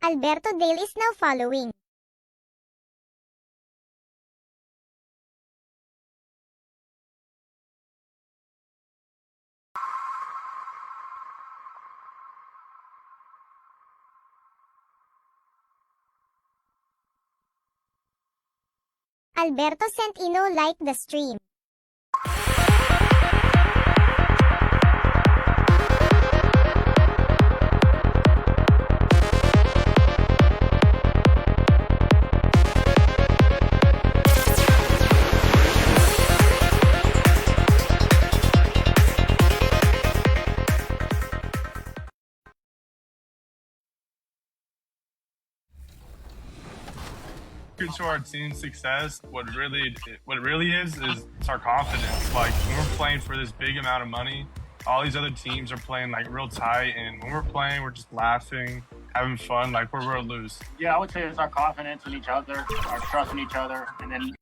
Alberto Dale is now following. Alberto Centino liked the stream. To our team's success, what it really is it's our confidence. Like when we're playing for this big amount of money, all these other teams are playing like real tight, and when we're playing, we're just laughing, having fun, like we're real loose. Yeah, I would say it's our confidence in each other, our trust in each other, and then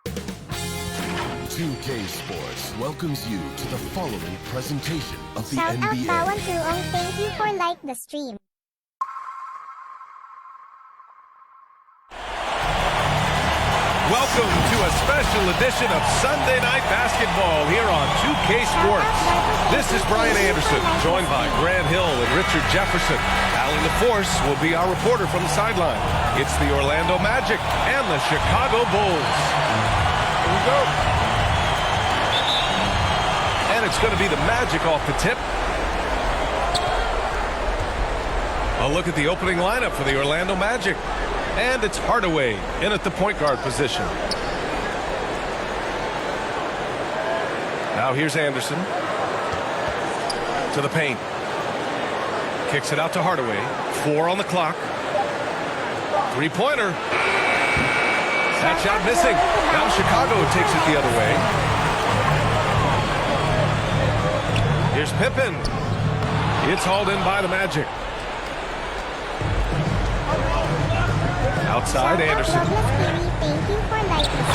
2K Sports welcomes you to the following presentation of the Shout NBA. out Bawan Tuong, thank you for like the stream. Welcome to a special edition of Sunday Night Basketball here on 2K Sports. This is Brian Anderson, joined by Grant Hill and Richard Jefferson. Alan LaForce will be our reporter from the sideline. It's the Orlando Magic and the Chicago Bulls. Here we go. And it's going to be the Magic off the tip. A look at the opening lineup for the Orlando Magic. And it's Hardaway in at the point guard position. Now here's Anderson. To the paint. Kicks it out to Hardaway. 4 on the clock. Three-pointer. That shot missing. Now Chicago takes it the other way. Here's Pippen. It's hauled in by the Magic. Outside, Anderson.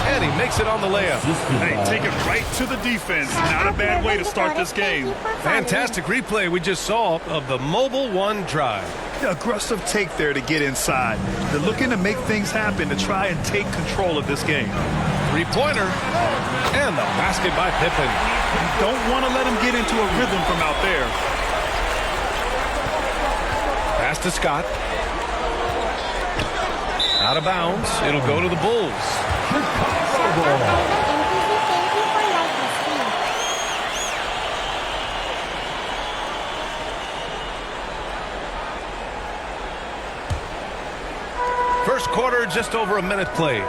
And he makes it on the layup. Hey, take it right to the defense. Not a bad way to start this game. Fantastic replay we just saw of the Mobile One drive. Aggressive take there to get inside. They're looking to make things happen to try and take control of this game. Three-pointer. And the basket by Pippen. You don't want to let him get into a rhythm from out there. Pass to Scott. Out of bounds. It'll go to the Bulls. First quarter, just over a minute played.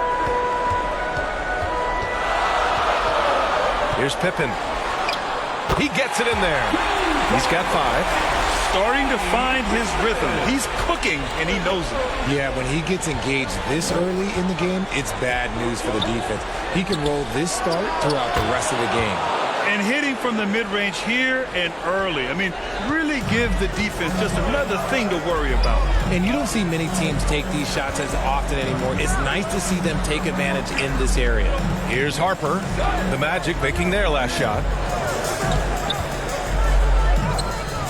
Here's Pippen. He gets it in there. He's got 5. Starting to find his rhythm. He's cooking, and he knows it. Yeah, when he gets engaged this early in the game, it's bad news for the defense. He can roll this start throughout the rest of the game. And hitting from the mid-range here and early. I mean, really give the defense just another thing to worry about. And you don't see many teams take these shots as often anymore. It's nice to see them take advantage in this area. Here's Harper. The Magic making their last shot.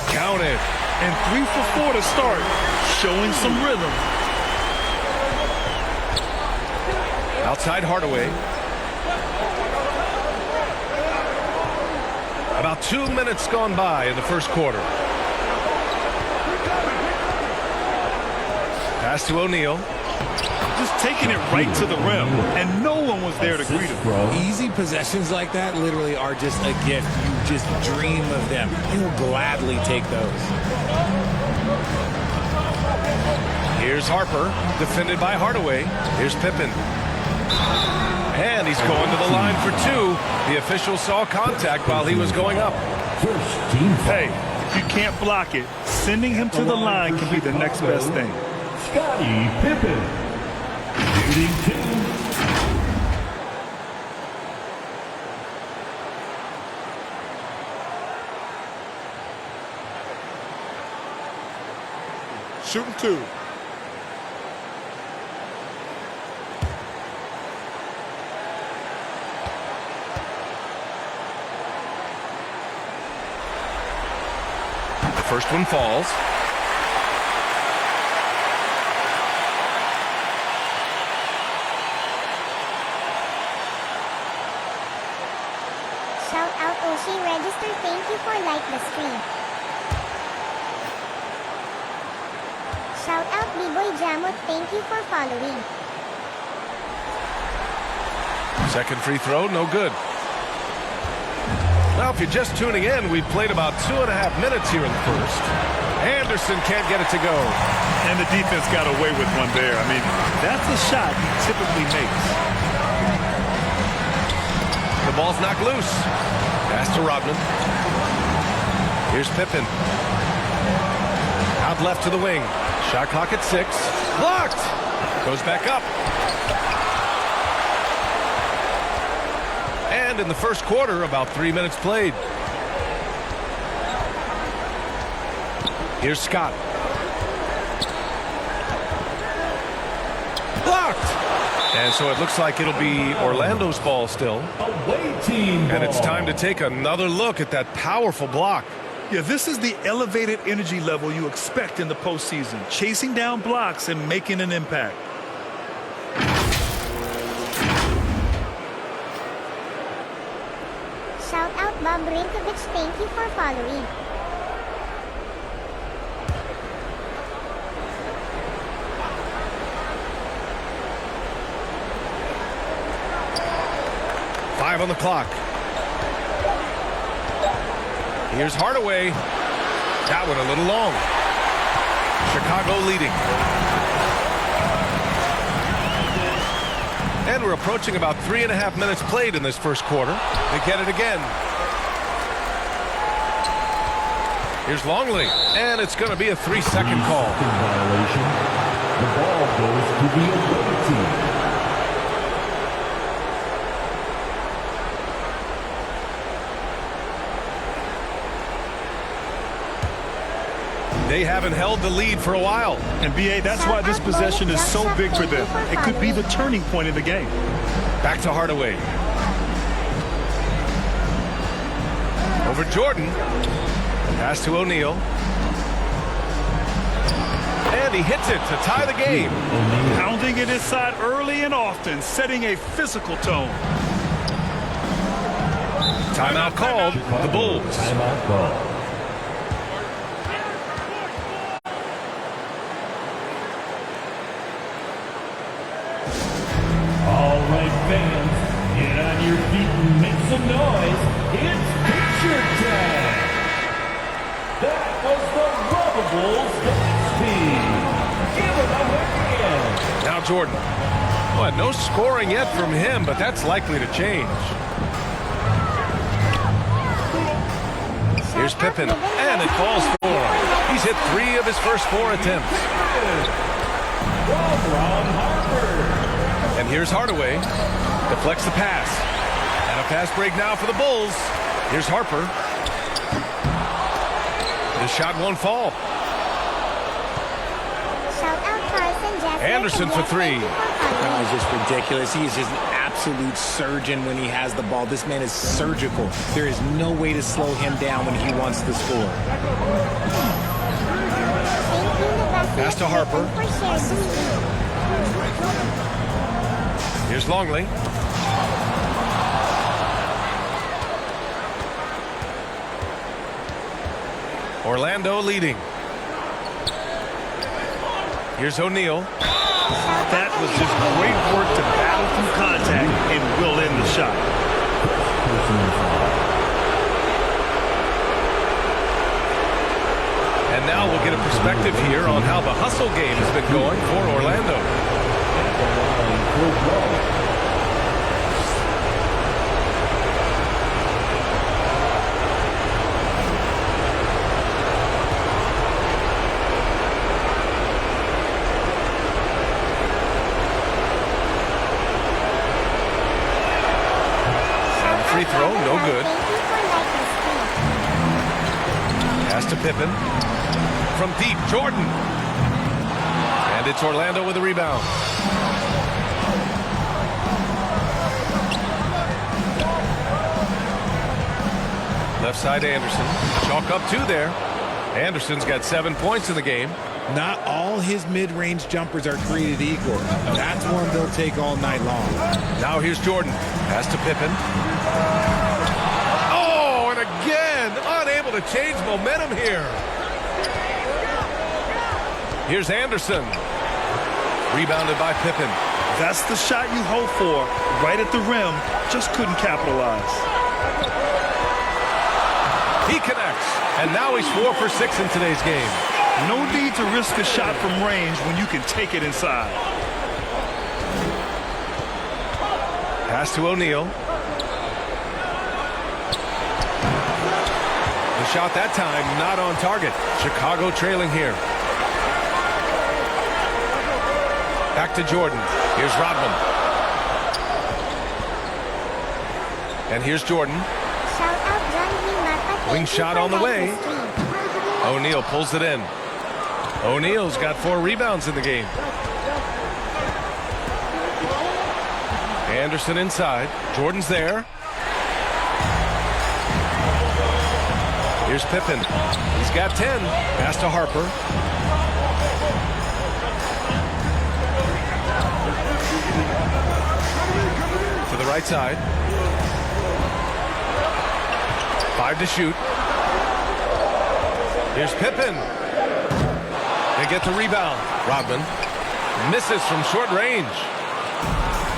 Counted. And 3 for 4 to start, showing some rhythm. Outside Hardaway. About 2 minutes gone by in the first quarter. Pass to O'Neal. Just taking it right to the rim, and no one was there to greet him. Easy possessions like that literally are just a gift. You just dream of them. He'll gladly take those. Here's Harper, defended by Hardaway. Here's Pippen. And he's going to the line for 2. The official saw contact while he was going up. Hey, if you can't block it, sending him to the line can be the next best thing. Scottie Pippen. Shooting 2. The first one falls. Shout out Oshi Register, thank you for like the stream. Shout out B-Boy Jamut, thank you for following. Second free throw, no good. Well, if you're just tuning in, we've played about 2.5 minutes here in the first. Anderson can't get it to go. And the defense got away with one there. I mean, that's a shot he typically makes. The ball's knocked loose. Pass to Rodman. Here's Pippen. Out left to the wing. Shot clock at 6. Blocked. Goes back up. And in the first quarter, about 3 minutes played. Here's Scott. Blocked. And so it looks like it'll be Orlando's ball still. Away team ball. And it's time to take another look at that powerful block. Yeah, this is the elevated energy level you expect in the postseason. Chasing down blocks and making an impact. Shout out Bob Rinkovich, thank you for following. Five on the clock. Here's Hardaway. That one a little long. Chicago leading. And we're approaching about 3.5 minutes played in this first quarter. They get it again. Here's Longley. And it's going to be a 3-second call. Violation. The ball goes to the away team. They haven't held the lead for a while. And B.A., that's why this possession is so big for them. It could be the turning point in the game. Back to Hardaway. Over Jordan. Pass to O'Neal. And he hits it to tie the game. Pounding it inside early and often, setting a physical tone. Timeout called. The Bulls. Timeout call. All right, fans, get on your feet and make some noise. It's picture time. That was the Rubbables dance team. Give it a hand. Now Jordan. Well, no scoring yet from him, but that's likely to change. Here's Pippen, and it falls for him. He's hit 3 of his first 4 attempts. Ron Harper. And here's Hardaway. Deflects the pass. And a fast break now for the Bulls. Here's Harper. The shot won't fall. Shout out Carson Jasper. Anderson for 3. That is just ridiculous. He is just an absolute surgeon when he has the ball. This man is surgical. There is no way to slow him down when he wants to score. Pass to Harper. Here's Longley. Orlando leading. Here's O'Neal. That was just great work to battle through contact and will end the shot. And now we'll get a perspective here on how the hustle game has been going for Orlando. Free throw, no good. Pass to Pippen. From deep, Jordan. And it's Orlando with a rebound. Left side, Anderson. Chalk up 2 there. Anderson's got 7 points in the game. Not all his mid-range jumpers are created equal. That's one they'll take all night long. Now here's Jordan. Pass to Pippen. to change momentum here. Here's Anderson. Rebounded by Pippen. That's the shot you hope for. Right at the rim. Just couldn't capitalize. He connects. And now he's 4 for 6 in today's game. No need to risk a shot from range when you can take it inside. Pass to O'Neal. The shot that time not on target. Chicago trailing here. Back to Jordan. Here's Rodman. And here's Jordan. Wing shot on the way. O'Neal pulls it in. O'Neal's got 4 rebounds in the game. Anderson inside. Jordan's there. Here's Pippen. He's got 10. Pass to Harper. To the right side. 5 to shoot. Here's Pippen. They get the rebound. Rodman misses from short range.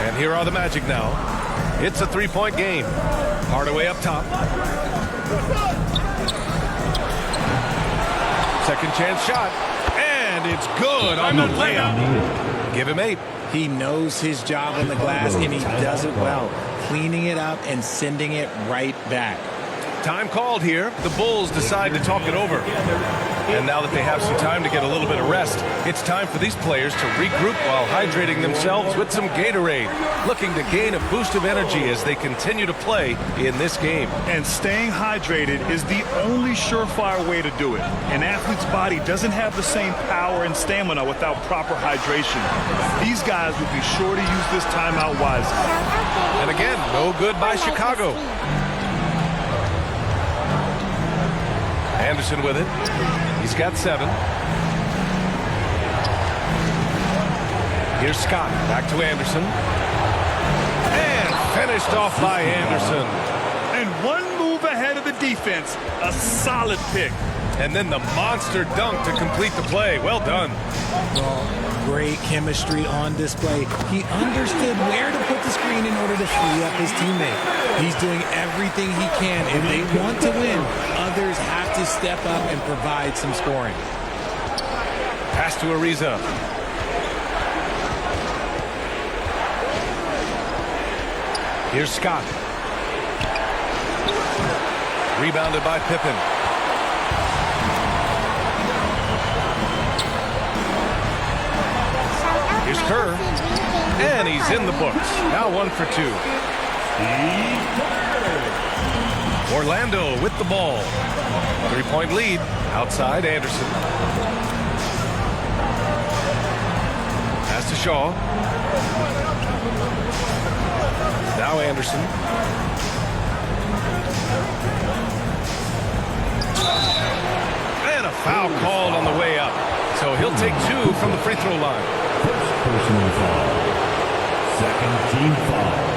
And here are the Magic now. It's a 3-point game. Hardaway up top. Second chance shot. And it's good on the layup. Give him 8. He knows his job on the glass, and he does it well. Cleaning it up and sending it right back. Time called here. The Bulls decide to talk it over. And now that they have some time to get a little bit of rest, it's time for these players to regroup while hydrating themselves with some Gatorade, looking to gain a boost of energy as they continue to play in this game. And staying hydrated is the only surefire way to do it. An athlete's body doesn't have the same power and stamina without proper hydration. These guys will be sure to use this timeout wisely. And again, no good by Chicago. Anderson with it. He's got 7. Here's Scott. Back to Anderson. And finished off by Anderson. And one move ahead of the defense. A solid pick. And then the monster dunk to complete the play. Well done. Well, great chemistry on display. He understood where to put the screen in order to free up his teammate. He's doing everything he can. If they want to win, others have to step up and provide some scoring. Pass to Ariza. Here's Scott. Rebounded by Pippen. Here's Kerr. And he's in the books. Now 1 for 2. Orlando with the ball. 3-point lead. Outside Anderson. Pass to Shaw. Now Anderson. And a foul called on the way up. So he'll take 2 from the free throw line. First personal foul. Second team foul.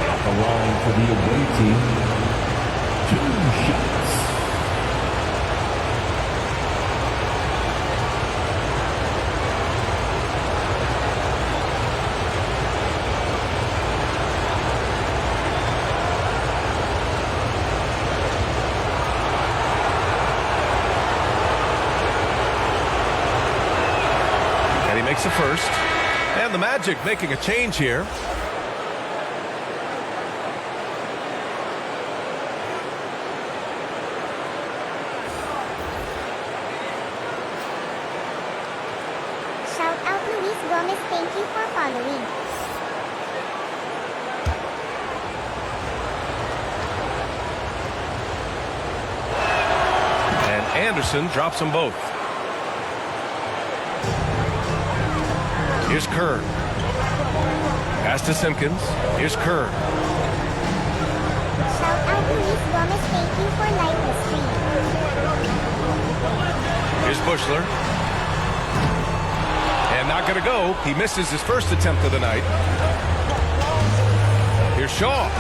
At the line for the away team. 2 shots. And he makes a first. And the Magic making a change here. Thank you for following. And Anderson drops them both. Here's Kerr. Pass to Simpkins. Here's Kerr. Shout out Luis Gomez. Thank you for liking the stream. Here's Bushler. And not going to go. He misses his first attempt of the night. Here's Shaw.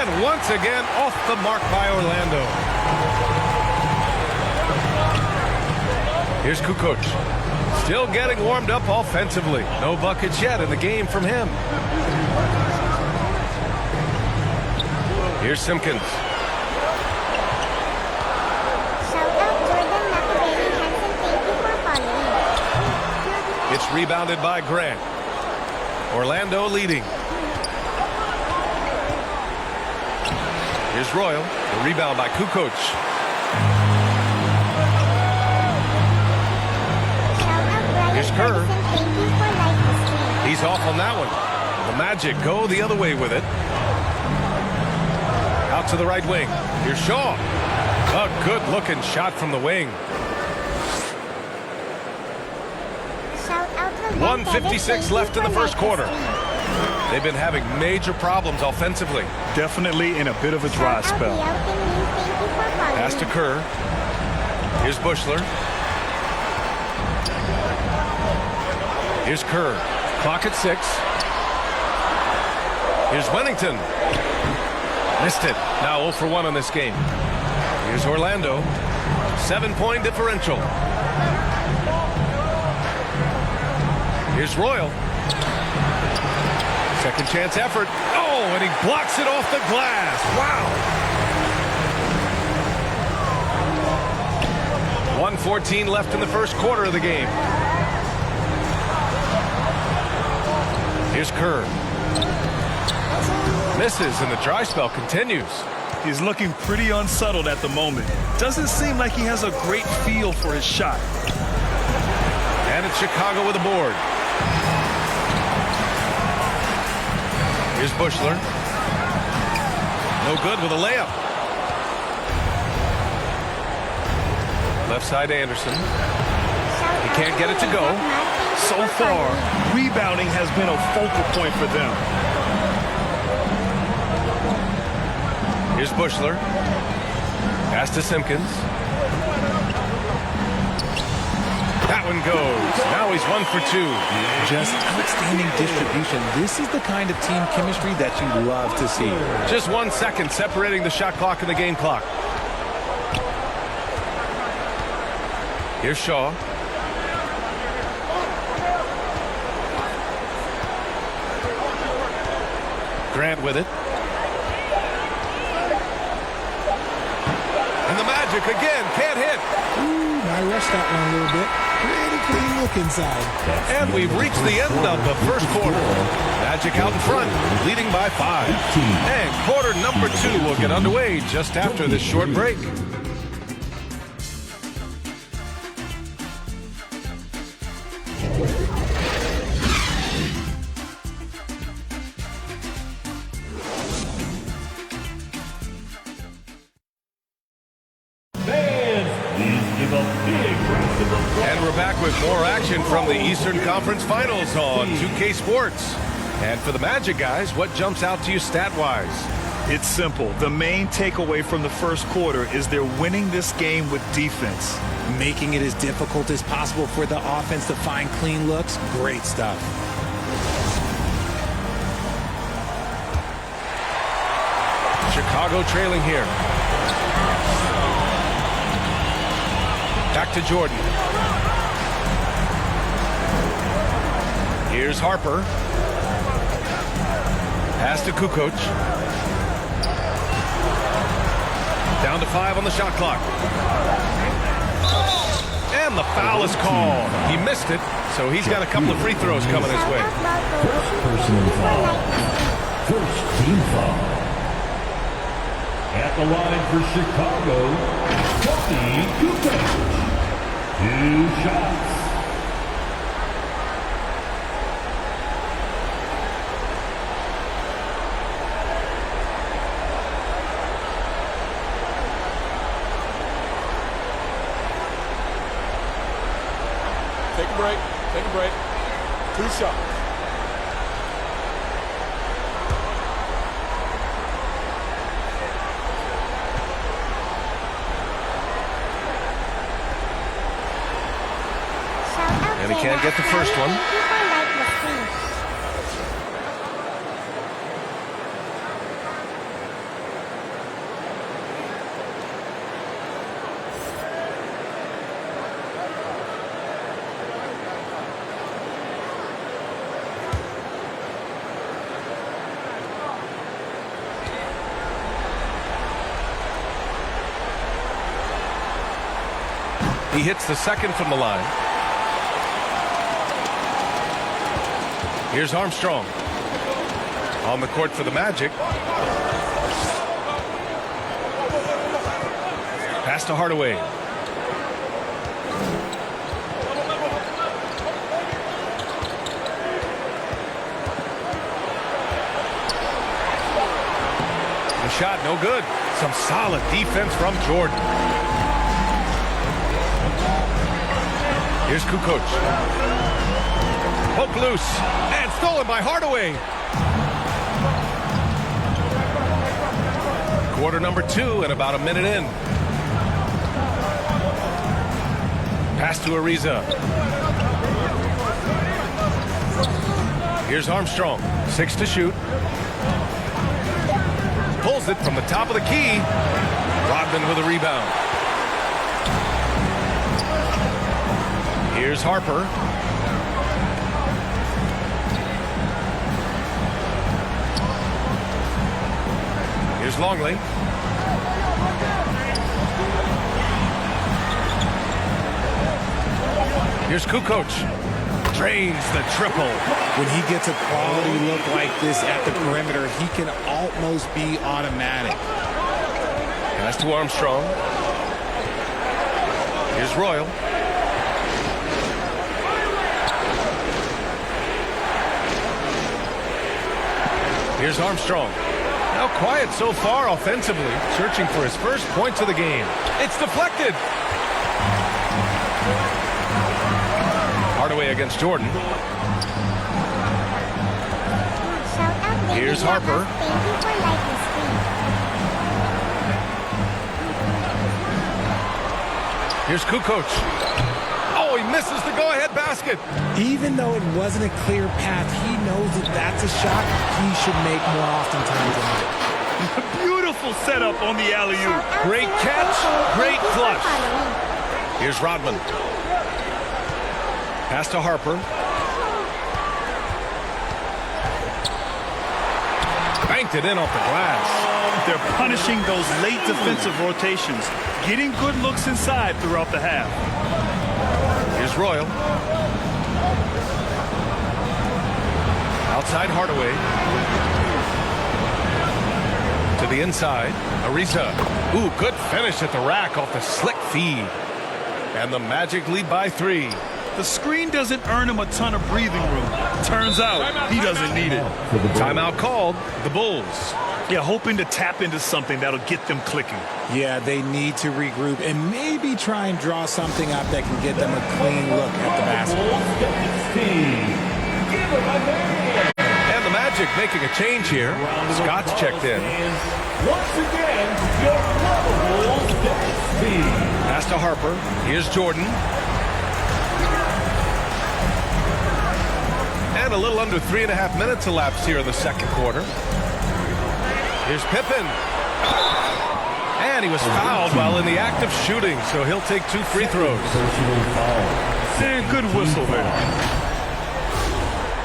And once again, off the mark by Orlando. Here's Kukoc. Still getting warmed up offensively. No buckets yet in the game from him. Here's Simpkins. Shout out Jordan McAberry Hansen, thank you for following. It's rebounded by Grant. Orlando leading. Here's Royal. The rebound by Kukoc. Here's Kerr. He's off on that one. The Magic go the other way with it. Out to the right wing. Here's Shaw. A good-looking shot from the wing. 1:56 left in the first quarter. They've been having major problems offensively. Definitely in a bit of a dry spell. Pass to Kerr. Here's Bushler. Here's Kerr. Clock at 6. Here's Wennington. Missed it. Now 0 for 1 on this game. Here's Orlando. 7-point differential. Here's Royal. Second chance effort. Oh, and he blocks it off the glass. Wow. 1:14 left in the first quarter of the game. Here's Kerr. Misses, and the dry spell continues. He's looking pretty unsettled at the moment. Doesn't seem like he has a great feel for his shot. And it's Chicago with a board. Here's Bushler. No good with a layup. Left side Anderson. He can't get it to go. So far, rebounding has been a focal point for them. Here's Bushler. Pass to Simpkins. That one goes. Now he's 1 for 2. Just outstanding distribution. This is the kind of team chemistry that you love to see. Just 1 second separating the shot clock and the game clock. Here's Shaw. Grant with it. And the Magic again can't hit. Ooh, I rushed that one a little bit. Pretty clean look inside. And we've reached the end of the first quarter. Magic out in front, leading by 5. And quarter number 2 will get underway just after this short break. And we're back with more action from the Eastern Conference Finals on 2K Sports. And for the Magic guys, what jumps out to you stat-wise? It's simple. The main takeaway from the first quarter is they're winning this game with defense. Making it as difficult as possible for the offense to find clean looks. Great stuff. Chicago trailing here. Back to Jordan. Here's Harper. Pass to Kukoc. Down to 5 on the shot clock. And the foul is called. He missed it, so he's got a couple of free throws coming his way. Personal foul. First team foul. At the line for Chicago, Tony Kukoc. 2 shots. Take a break. Take a break. 2 shots. And he can't get the first one. He hits the second from the line. Here's Armstrong. On the court for the Magic. Pass to Hardaway. The shot, no good. Some solid defense from Jordan. Here's Kukoc. Poke loose. And stolen by Hardaway. Quarter number 2 and about a minute in. Pass to Ariza. Here's Armstrong. 6 to shoot. Pulls it from the top of the key. Rodman with a rebound. Here's Harper. Here's Longley. Here's Kukoc. Drains the triple. When he gets a quality look like this at the perimeter, he can almost be automatic. Pass to Armstrong. Here's Royal. Here's Armstrong. Now quiet so far offensively, searching for his first points of the game. It's deflected. Hardaway against Jordan. Here's Harper. Here's Kukoc. Oh, he misses the go-ahead basket. Even though it wasn't a clear path, he knows that that's a shot he should make more oftentimes than not. Beautiful setup on the alley-oop. Great catch, great flush. Here's Rodman. Pass to Harper. Banked it in off the glass. They're punishing those late defensive rotations, getting good looks inside throughout the half. Here's Royal. Outside Hardaway. To the inside. Ariza. Ooh, good finish at the rack off the slick feed. And the Magic lead by 3. The screen doesn't earn him a ton of breathing room. Turns out he doesn't need it. Timeout called. The Bulls. Yeah, hoping to tap into something that'll get them clicking. Yeah, they need to regroup and maybe try and draw something up that can get them a clean look at the basket. And the Magic making a change here. Scott's checked in. Once again, your Bulls dance team. Pass to Harper. Here's Jordan. And a little under 3.5 minutes elapsed here in the second quarter. Here's Pippen. And he was fouled while in the act of shooting, so he'll take 2 free throws. And good whistle there.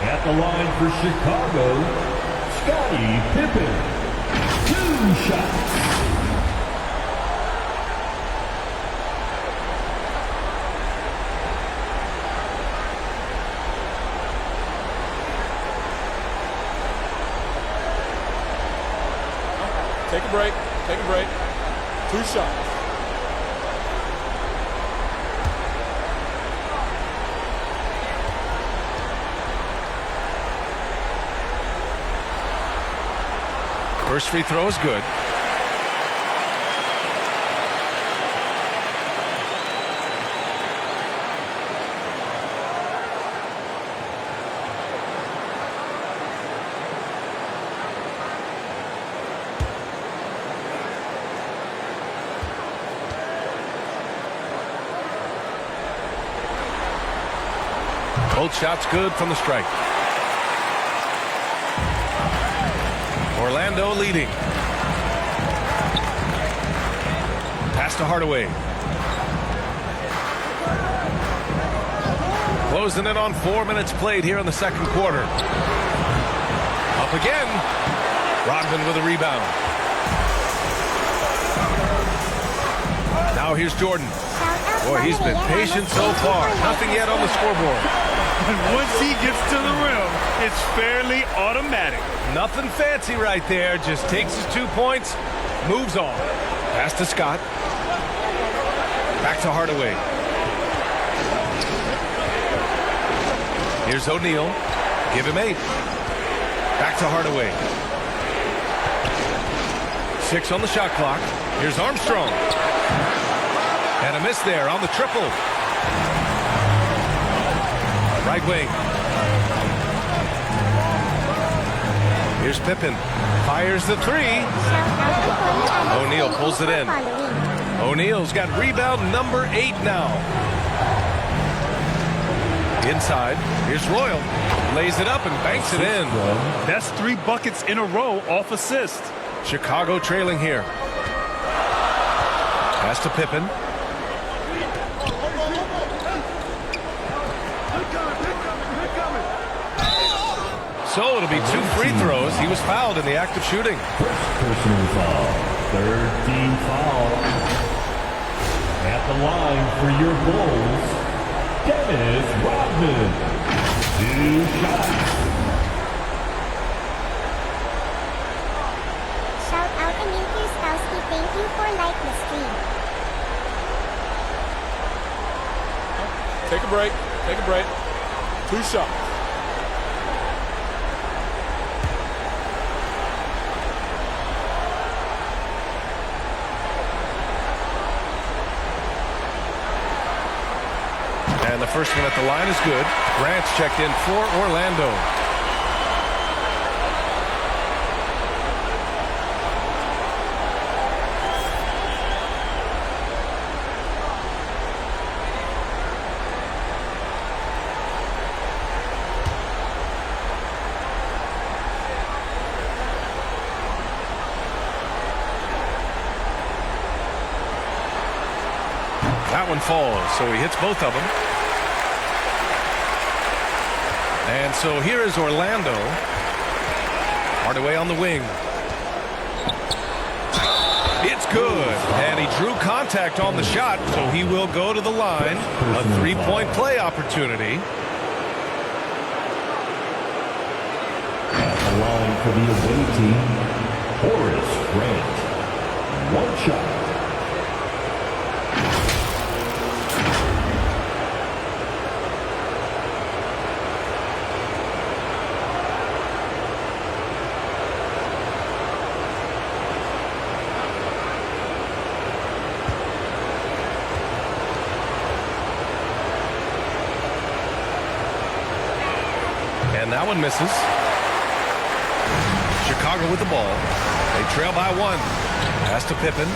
At the line for Chicago, Scottie Pippen. 2 shots. Take a break. Take a break. 2 shots. First free throw is good. Both shots good from the strike. Orlando leading. Pass to Hardaway. Closing in on 4 minutes played here in the second quarter. Up again. Rodman with a rebound. Now here's Jordan. Boy, he's been patient so far. Nothing yet on the scoreboard. And once he gets to the rim, it's fairly automatic. Nothing fancy right there. Just takes his 2 points, moves on. Pass to Scott. Back to Hardaway. Here's O'Neal. Give him 8. Back to Hardaway. 6 on the shot clock. Here's Armstrong. And a miss there on the triple. Right wing. Here's Pippen. Fires the 3. O'Neal pulls it in. O'Neal's got rebound number 8 now. Inside. Here's Royal. Lays it up and banks it in. That's 3 buckets in a row off assist. Chicago trailing here. Pass to Pippen. So it'll be 2 free throws. He was fouled in the act of shooting. Personal foul. Third team foul. At the line for your Bulls, Dennis Rodman. 2 shots. Shout out Emil Kirskowski, thank you for like the stream. Take a break. Take a break. 2 shots. And the first one at the line is good. Grant's checked in for Orlando. That one falls, so he hits both of them. And so here is Orlando. Hardaway on the wing. It's good. And he drew contact on the shot, so he will go to the line. A 3-point play opportunity. At the line for the away team, Horace Grant. 1 shot. And that one misses. Chicago with the ball. They trail by 1. Pass to Pippen.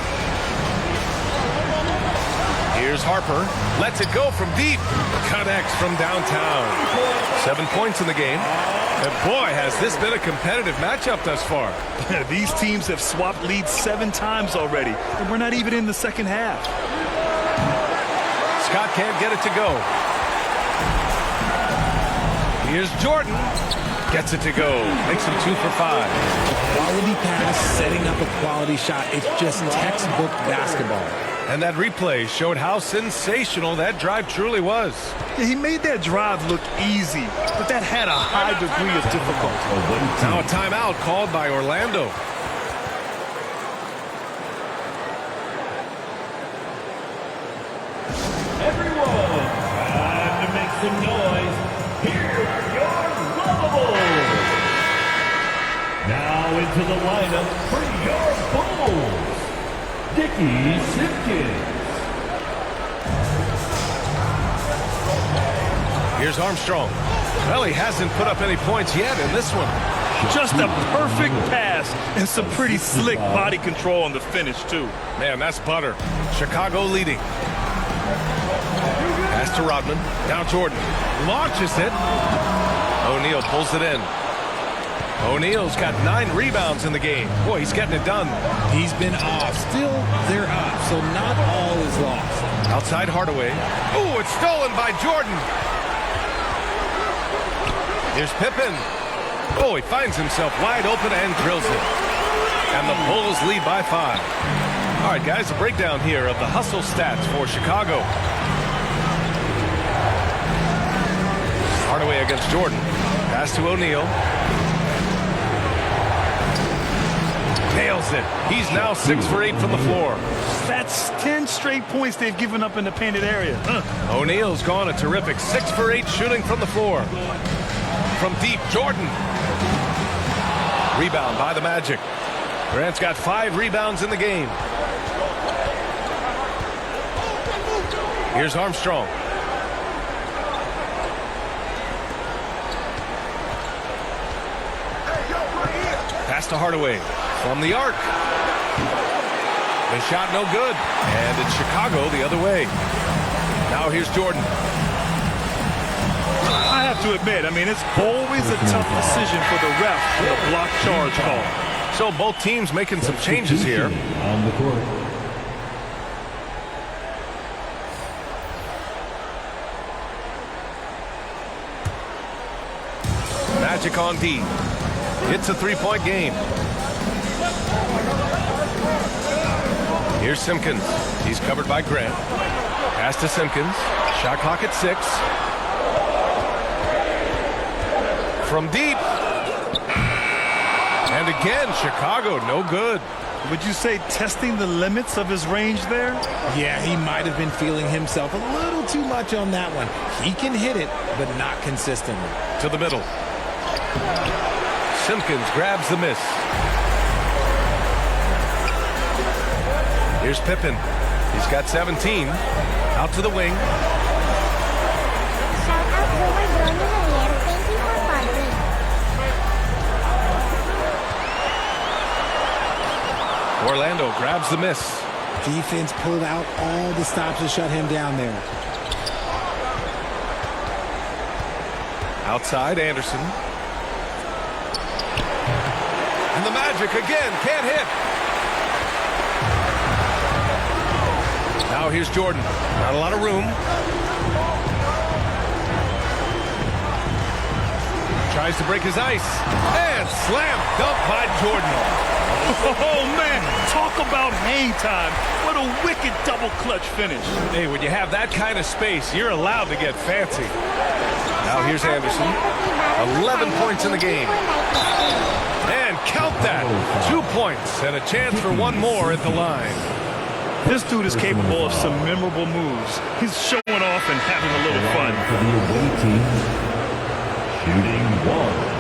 Here's Harper. Lets it go from deep. Connects from downtown. 7 points in the game. And boy, has this been a competitive matchup thus far. These teams have swapped leads 7 times already, and we're not even in the second half. Scott can't get it to go. Here's Jordan. Gets it to go. Makes him 2 for 5. Quality pass, setting up a quality shot. It's just textbook basketball. And that replay showed how sensational that drive truly was. Yeah, he made that drive look easy, but that had a high degree of difficulty. Now a timeout called by Orlando. Everyone, time to make some noise. Here are your Lavables. Now into the lineup for your Bulls, Dickie Simpkins. Here's Armstrong. Well, he hasn't put up any points yet in this one. Just a perfect pass and some pretty slick body control on the finish, too. Man, that's butter. Chicago leading. Pass to Rodman. Now Jordan launches it. O'Neal pulls it in. O'Neal's got 9 rebounds in the game. Boy, he's getting it done. He's been off. Still, they're up, so not all is lost. Outside Hardaway. Ooh, it's stolen by Jordan. Here's Pippen. Oh, he finds himself wide open and drills it. And the Bulls lead by 5. All right, guys, a breakdown here of the hustle stats for Chicago. Hardaway against Jordan. Pass to O'Neal. Nails it. He's now 6 for 8 from the floor. That's 10 straight points they've given up in the painted area. O'Neal's gone a terrific 6 for 8 shooting from the floor. From deep, Jordan. Rebound by the Magic. Grant's got 5 rebounds in the game. Here's Armstrong. Pass to Hardaway. From the arc. The shot no good. And it's Chicago the other way. Now here's Jordan. I have to admit, it's always a tough decision for the ref for the block charge call. So both teams making some changes here. On the court. Magic on D. It's a 3-point game. Here's Simpkins. He's covered by Grant. Pass to Simpkins. Shot clock at 6. From deep. And again, Chicago, no good. Would you say testing the limits of his range there? Yeah, he might have been feeling himself a little too much on that one. He can hit it, but not consistently. To the middle. Simpkins grabs the miss. Here's Pippen. He's got 17. Out to the wing. Shout out to Javier. Thank you for following. Orlando grabs the miss. Defense pulled out all the stops to shut him down there. Outside, Anderson. And the Magic again can't hit. Now here's Jordan. Not a lot of room. Tries to break his ice. And slam dunk by Jordan. Oh, man. Talk about hang time. What a wicked double clutch finish. Hey, when you have that kind of space, you're allowed to get fancy. Now here's Anderson. 11 points in the game. And count that. 2 points and a chance for one more at the line. This dude is capable of some memorable moves. He's showing off and having a little fun. For the away team, shooting 1.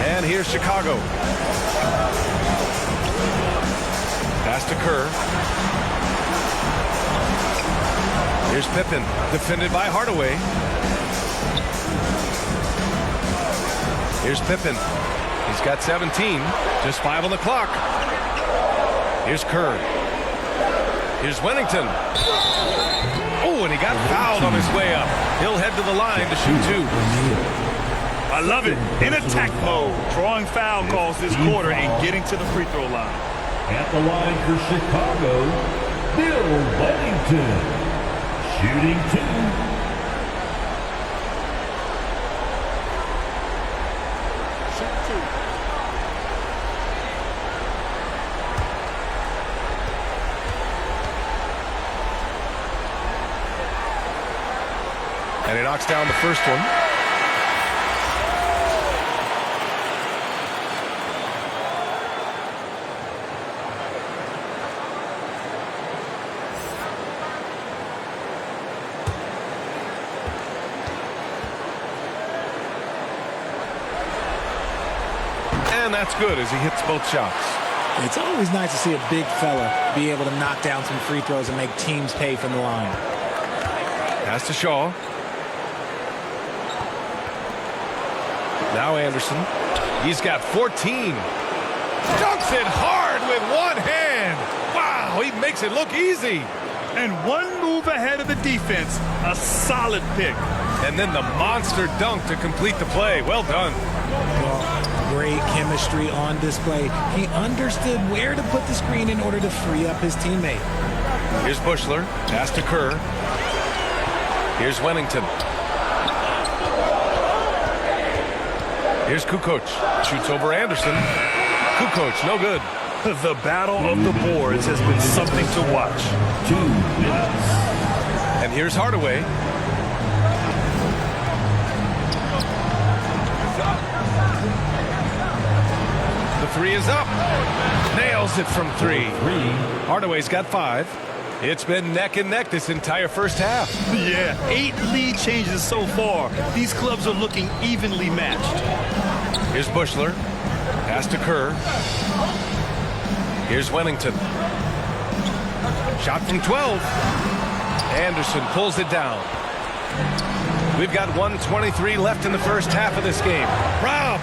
And here's Chicago. Pass to Kerr. Here's Pippen, defended by Hardaway. Here's Pippen. He's got 17. Just 5 on the clock. Here's Kerr. Here's Wennington. Oh, and he got fouled on his way up. He'll head to the line to shoot 2. I love it. In attack mode. Drawing foul calls this quarter and getting to the free throw line. At the line for Chicago, Bill Wennington. Shooting 2. And he knocks down the first one. And that's good as he hits both shots. It's always nice to see a big fella be able to knock down some free throws and make teams pay from the line. Pass to Shaw. Now Anderson. He's got 14. Dunks it hard with one hand. Wow, he makes it look easy. And one move ahead of the defense. A solid pick. And then the monster dunk to complete the play. Well done. Well, great chemistry on display. He understood where to put the screen in order to free up his teammate. Here's Bushler. Pass to Kerr. Here's Wennington. Here's Kukoc. Shoots over Anderson. Kukoc, no good. The battle of the boards has been something to watch. 2 minutes. And here's Hardaway. The three is up. Nails it from 3. Hardaway's got 5. It's been neck and neck this entire first half. Yeah, 8 lead changes so far. These clubs are looking evenly matched. Here's Bushler. Pass to Kerr. Here's Wennington. Shot from 12. Anderson pulls it down. We've got 1:23 left in the first half of this game. Robbed.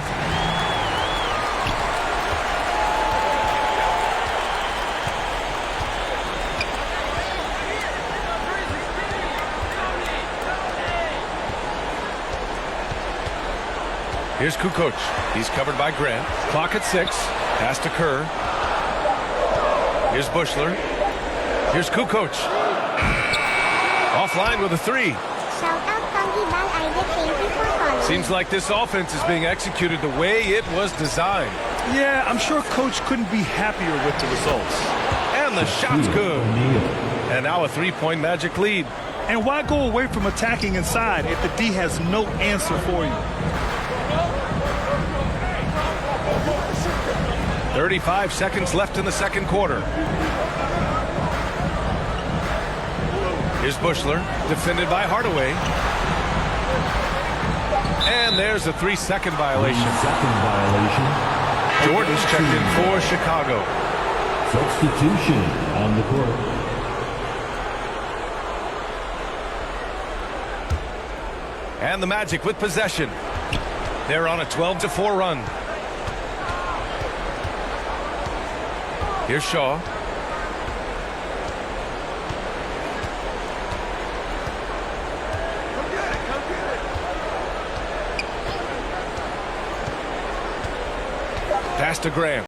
Here's Kukoc. He's covered by Grant. Clock at 6. Pass to Kerr. Here's Bushler. Here's Kukoc. Offline with a 3. Shout out Funky Ball Idea, thank you for calling. Seems like this offense is being executed the way it was designed. Yeah, I'm sure Coach couldn't be happier with the results. And the shot's good. And now a 3-point Magic lead. And why go away from attacking inside if the D has no answer for you? 35 seconds left in the second quarter. Here's Bushler, defended by Hardaway. And there's a 3-second violation. 3-second violation. Jordan's checked in for Chicago. Substitution on the court. And the Magic with possession. They're on a 12-4 run. Here's Shaw. Pass to Graham.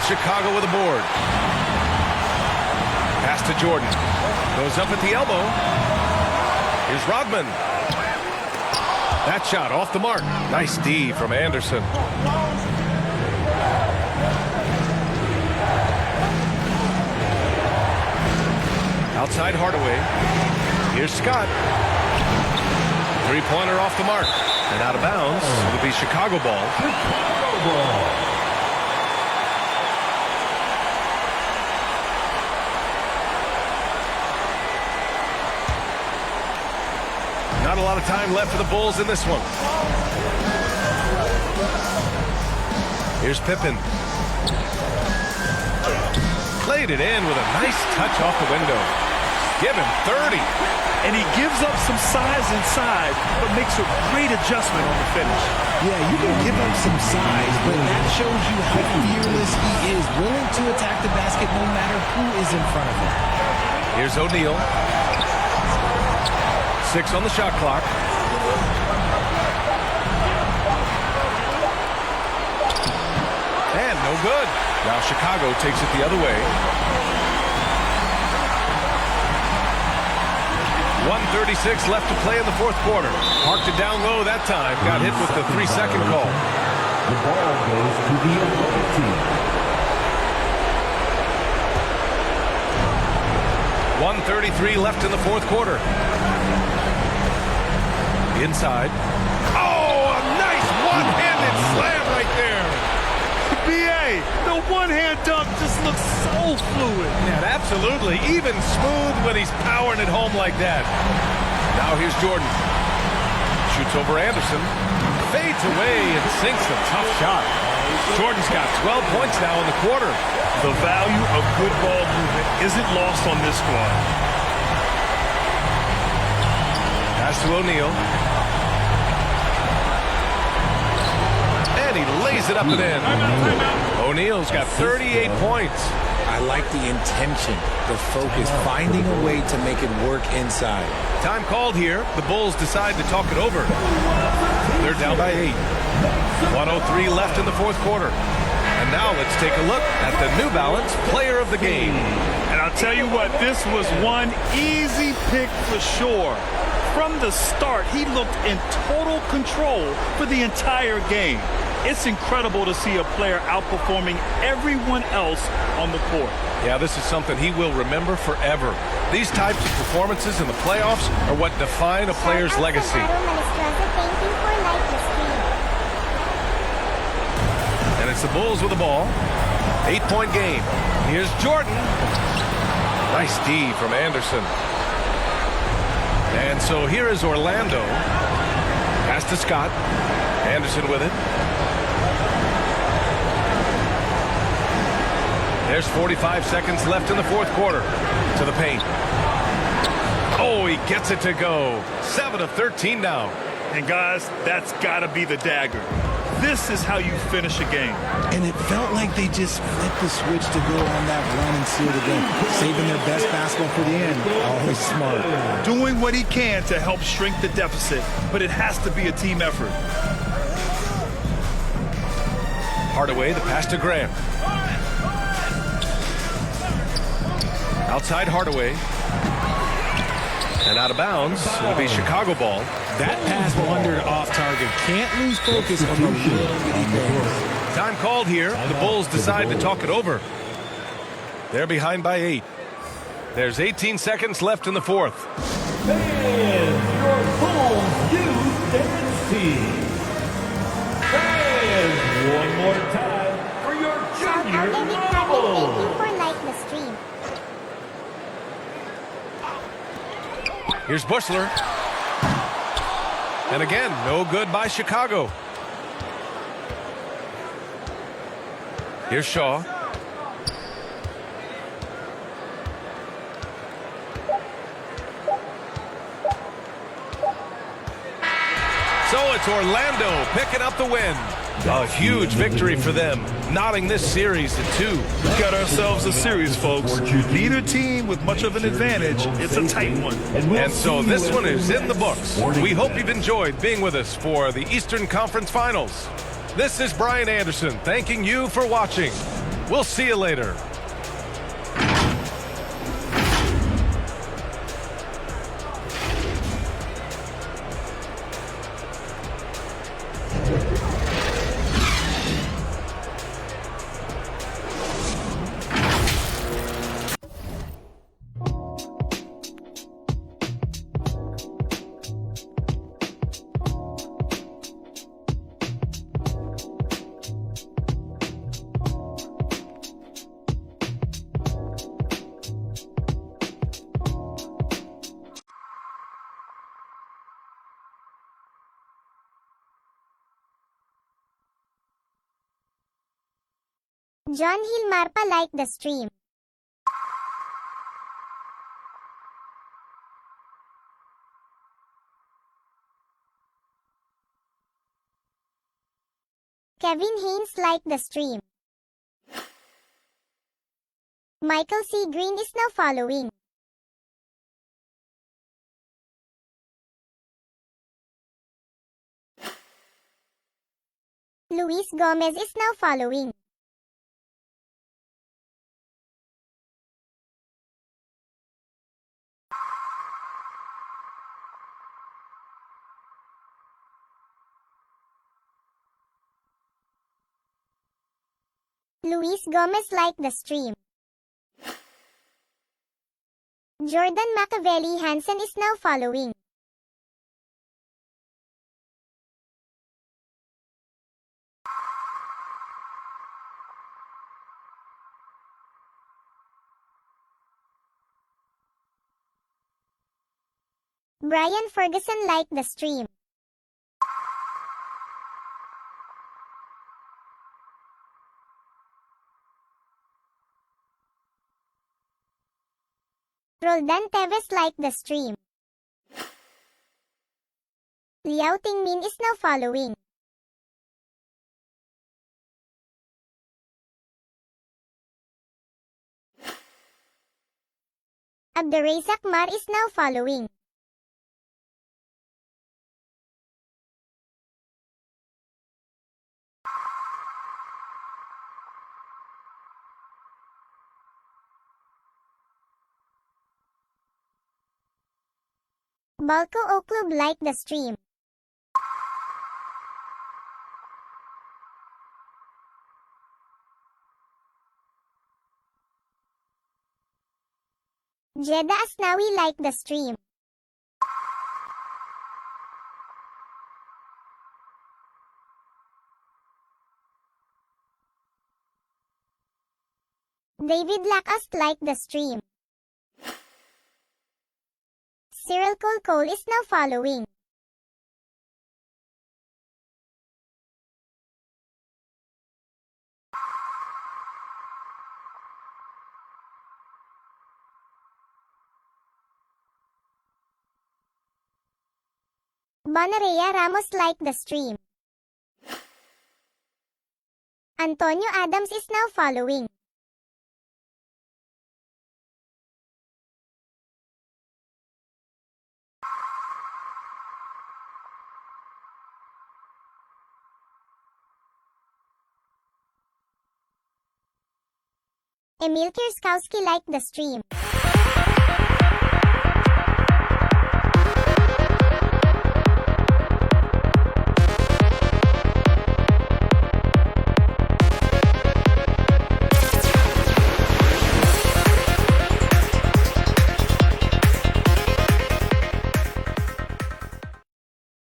Chicago with a board. Pass to Jordan. Goes up at the elbow. Here's Rodman. That shot off the mark. Nice D from Anderson. Outside Hardaway. Here's Scott. Three-pointer off the mark. And out of bounds. It'll be Chicago ball. Chicago ball. Not a lot of time left for the Bulls in this one. Here's Pippen. Played it in with a nice touch off the window. Give him 30. And he gives up some size inside, but makes a great adjustment on the finish. Yeah, you can give up some size, but that shows you how fearless he is, willing to attack the basket no matter who is in front of him. Here's O'Neal. 6 on the shot clock. And no good. Now Chicago takes it the other way. 1:36 left to play in the fourth quarter. Parked it down low that time. Got hit with the 3-second call. The ball goes to the opposing team. 1:33 left in the fourth quarter. Inside. Oh, a nice one-handed slam right there. B.A., the one-hand dunk just looks so fluid. Yeah, absolutely. Even smooth when he's powering it home like that. Now here's Jordan. Shoots over Anderson. Fades away and sinks a tough shot. Jordan's got 12 points now in the quarter. The value of good ball movement isn't lost on this squad. Pass to O'Neal. And he lays it up and in. O'Neal's got 38 points. I like the intention, the focus, finding a way to make it work inside. Time called here. The Bulls decide to talk it over. They're down by 8. 1:03 left in the fourth quarter. And now let's take a look at the New Balance Player of the Game. And I'll tell you what, this was one easy pick for sure. From the start, he looked in total control for the entire game. It's incredible to see a player outperforming everyone else on the court. Yeah, this is something he will remember forever. These types of performances in the playoffs are what define a player's legacy. And it's the Bulls with the ball. 8-point game. Here's Jordan. Nice D from Anderson. And so here is Orlando. Pass to Scott. Anderson with it. There's 45 seconds left in the fourth quarter. To the paint. Oh, he gets it to go. 7 of 13 now. And guys, that's got to be the dagger. This is how you finish a game. And it felt like they just flipped the switch to go on that run and seal the game. Saving their best basketball for the end. Always smart. Doing what he can to help shrink the deficit, but it has to be a team effort. Hardaway, the pass to Graham. Outside Hardaway. And out of bounds. It'll be Chicago ball. That pass wandered off target. Can't lose focus on the little bitty things. Time called here. The Bulls decide to talk it over. They're behind by 8. There's 18 seconds left in the fourth. Fans, your Bulls youth dance team. Fans, one more time for your junior Bulls. Here's Bushler. And again, no good by Chicago. Here's Shaw. So it's Orlando picking up the win. A huge victory for them, knotting this series to 2. We've got ourselves a series, folks. Neither team with much of an advantage. It's a tight one. And so this one is in the books. We hope you've enjoyed being with us for the Eastern Conference Finals. This is Brian Anderson thanking you for watching. We'll see you later. John Hill Marpa like the stream. Kevin Haynes like the stream. Michael C. Green is now following. Luis Gomez is now following. Luis Gomez like the stream. Jordan Machiavelli Hansen is now following. Brian Ferguson like the stream. Roldan Teves like the stream. Liao Tingmin is now following. Abderrazak Mar is now following. Balco O Club like the stream. Jeddah Asnawi like the stream. David Lacast like the stream. Cyril Cole is now following. Bonarea Ramos like the stream. Antonio Adams is now following. Emil Kierskowski like the stream.